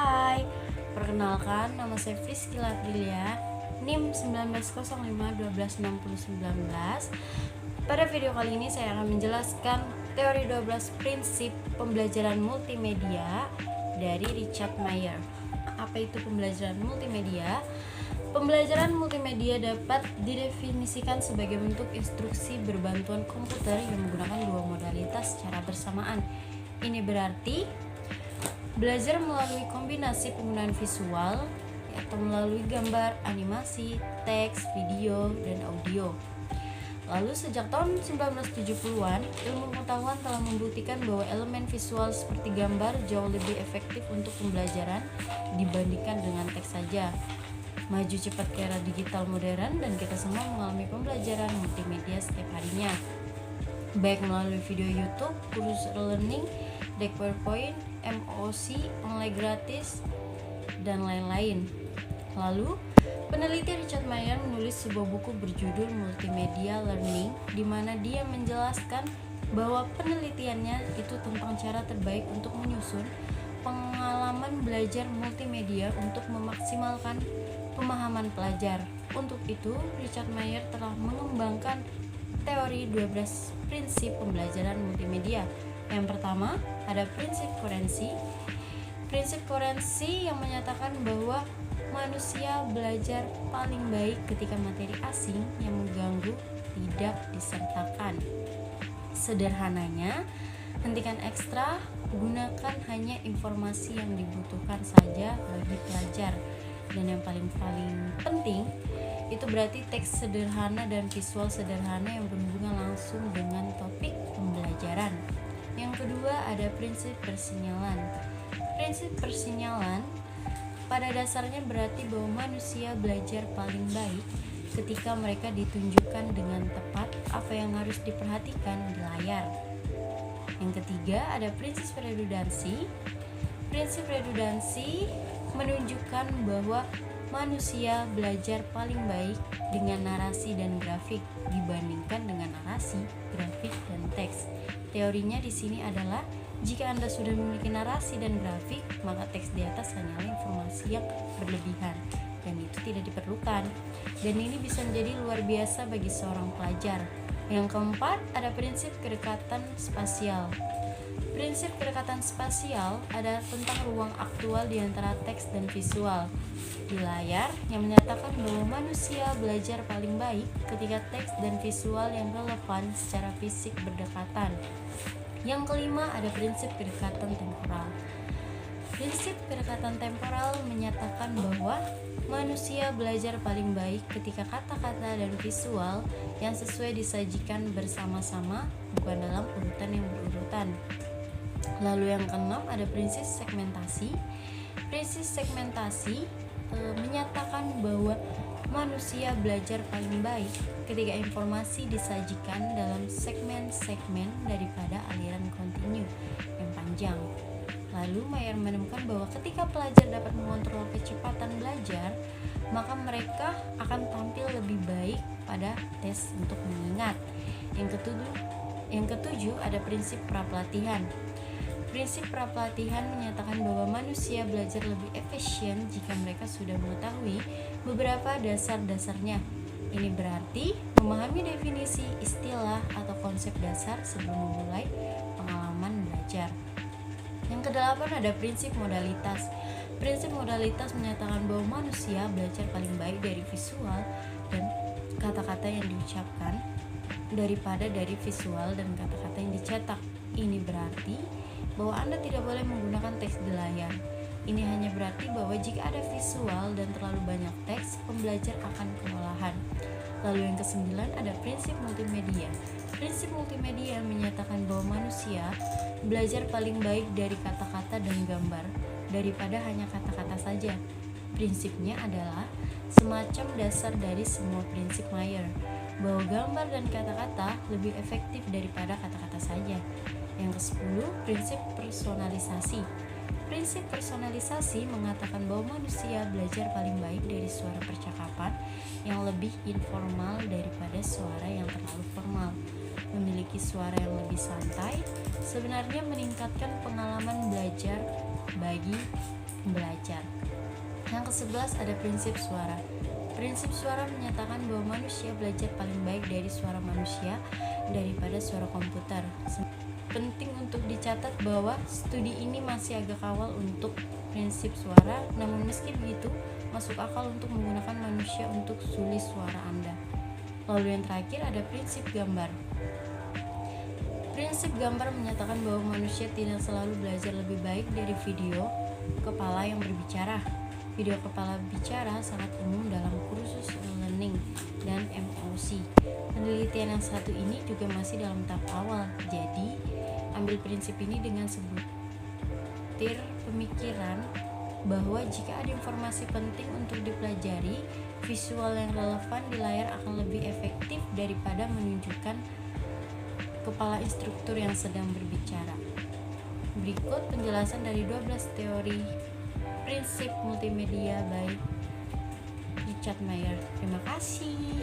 Hai, perkenalkan nama saya Friskila Aprilia, NIM 1905126019. Pada video kali ini saya akan menjelaskan teori 12 prinsip pembelajaran multimedia dari Richard Mayer. Apa itu pembelajaran multimedia? Pembelajaran multimedia dapat didefinisikan sebagai bentuk instruksi berbantuan komputer yang menggunakan dua modalitas secara bersamaan. Ini berarti belajar melalui kombinasi penggunaan visual atau melalui gambar, animasi, teks, video, dan audio. Lalu sejak tahun 1970-an, ilmu pengetahuan telah membuktikan bahwa elemen visual seperti gambar jauh lebih efektif untuk pembelajaran dibandingkan dengan teks saja. Maju cepat ke era digital modern dan kita semua mengalami pembelajaran multimedia setiap harinya, baik melalui video YouTube, kursus learning, deck PowerPoint, MOOC, online gratis, dan lain-lain. Lalu, peneliti Richard Mayer menulis sebuah buku berjudul Multimedia Learning, di mana dia menjelaskan bahwa penelitiannya itu tentang cara terbaik untuk menyusun pengalaman belajar multimedia untuk memaksimalkan pemahaman pelajar. Untuk itu, Richard Mayer telah mengembangkan teori 12 prinsip pembelajaran multimedia. Yang pertama, ada prinsip koherensi. Prinsip koherensi yang menyatakan bahwa manusia belajar paling baik ketika materi asing yang mengganggu tidak disertakan. Sederhananya, hentikan ekstra, gunakan hanya informasi yang dibutuhkan saja bagi pelajar. Dan yang paling penting itu berarti teks sederhana dan visual sederhana yang berhubungan langsung dengan topik pembelajaran. Yang kedua ada prinsip persinyalan. Prinsip persinyalan pada dasarnya berarti bahwa manusia belajar paling baik ketika mereka ditunjukkan dengan tepat apa yang harus diperhatikan di layar. Yang ketiga ada prinsip redundansi. Prinsip redundansi menunjukkan bahwa manusia belajar paling baik dengan narasi dan grafik dibandingkan dengan narasi, grafik, dan teks. Teorinya di sini adalah jika Anda sudah memiliki narasi dan grafik, maka teks di atas hanyalah informasi yang berlebihan dan itu tidak diperlukan. Dan ini bisa menjadi luar biasa bagi seorang pelajar. Yang keempat, ada prinsip kedekatan spasial. Prinsip kedekatan spasial adalah tentang ruang aktual di antara teks dan visual di layar yang menyatakan bahwa manusia belajar paling baik ketika teks dan visual yang relevan secara fisik berdekatan. Yang kelima ada prinsip kedekatan temporal. Prinsip kedekatan temporal menyatakan bahwa manusia belajar paling baik ketika kata-kata dan visual yang sesuai disajikan bersama-sama, bukan dalam urutan yang berurutan. Lalu yang keenam ada prinsip segmentasi. Prinsip segmentasi menyatakan bahwa manusia belajar paling baik ketika informasi disajikan dalam segmen-segmen daripada aliran kontinu yang panjang. Lalu Mayer menemukan bahwa ketika pelajar dapat mengontrol kecepatan belajar, maka mereka akan tampil lebih baik pada tes untuk mengingat. Yang ketujuh ada prinsip prapelatihan. Prinsip prapelatihan menyatakan bahwa manusia belajar lebih efisien jika mereka sudah mengetahui beberapa dasar-dasarnya. Ini berarti memahami definisi istilah atau konsep dasar sebelum memulai pengalaman belajar. Yang kedelapan ada prinsip modalitas. Prinsip modalitas menyatakan bahwa manusia belajar paling baik dari visual dan kata-kata yang diucapkan daripada dari visual dan kata-kata yang dicetak. Ini berarti bahwa Anda tidak boleh menggunakan teks di layar. Ini hanya berarti bahwa jika ada visual dan terlalu banyak teks, pembelajar akan kewalahan. Lalu yang kesembilan ada prinsip multimedia. Prinsip multimedia menyatakan bahwa manusia belajar paling baik dari kata-kata dan gambar daripada hanya kata-kata saja. Prinsipnya adalah semacam dasar dari semua prinsip Mayer, bahwa gambar dan kata-kata lebih efektif daripada kata-kata saja. Yang ke-10, prinsip personalisasi. Prinsip personalisasi mengatakan bahwa manusia belajar paling baik dari suara percakapan yang lebih informal daripada suara yang terlalu formal. Memiliki memiliki suara yang lebih santai sebenarnya meningkatkan pengalaman belajar bagi pembelajar. Yang ke-11 ada prinsip suara. Prinsip suara menyatakan bahwa manusia belajar paling baik dari suara manusia daripada suara komputer. Penting untuk dicatat bahwa studi ini masih agak awal untuk prinsip suara, namun meski begitu masuk akal untuk menggunakan manusia untuk sulis suara Anda. Lalu yang terakhir ada prinsip gambar. Prinsip gambar menyatakan bahwa manusia tidak selalu belajar lebih baik dari video kepala yang berbicara. Video kepala bicara sangat umum dalam kursus learning dan MOC. Penelitian yang satu ini juga masih dalam tahap awal, jadi ambil prinsip ini dengan sebutir pemikiran bahwa jika ada informasi penting untuk dipelajari, visual yang relevan di layar akan lebih efektif daripada menunjukkan kepala instruktur yang sedang berbicara. Berikut penjelasan dari 12 teori prinsip multimedia by Richard Mayer. Terima kasih.